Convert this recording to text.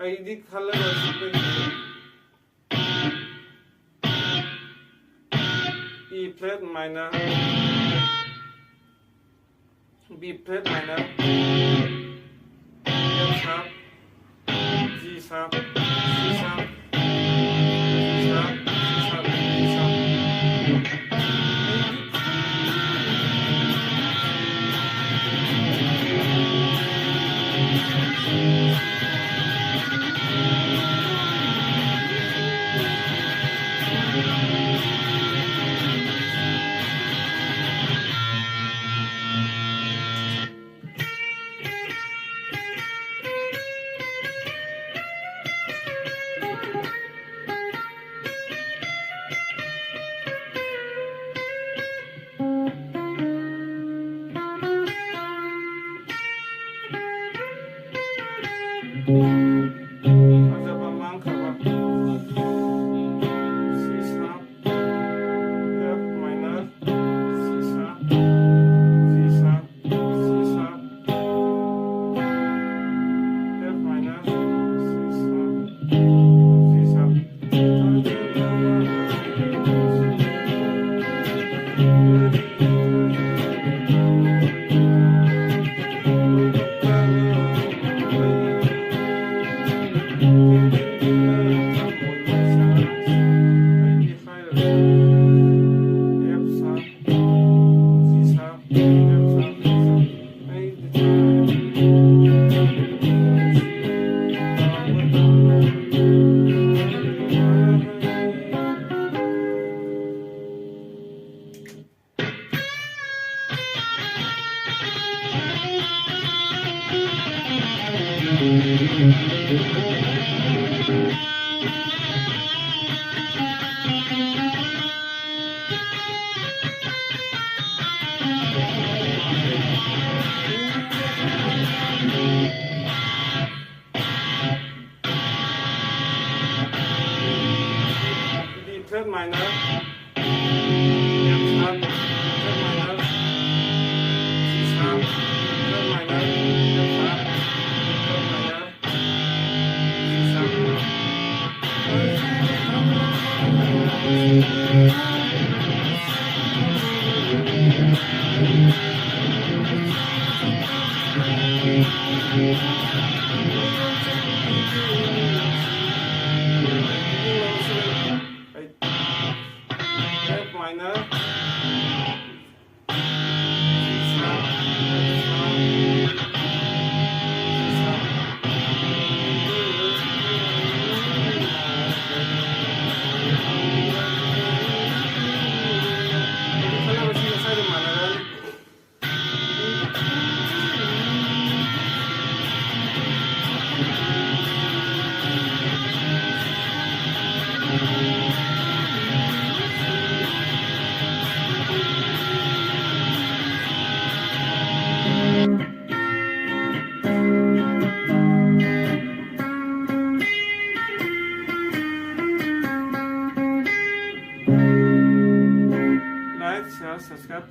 ID Khallaroi Suren E flat minor B flat minor F sharp G sharp C sharp C sharp C sharp D sharp Ada pamang kawa C sharp F minor C sharp G sharp C sharp F minor C sharp G sharp D flat minor F sharp flat minor C sharp flat minor F sharp flat minor C F minor C sharp F sharp C sharp Khallaroi sila sa manaran like, share, subscribe,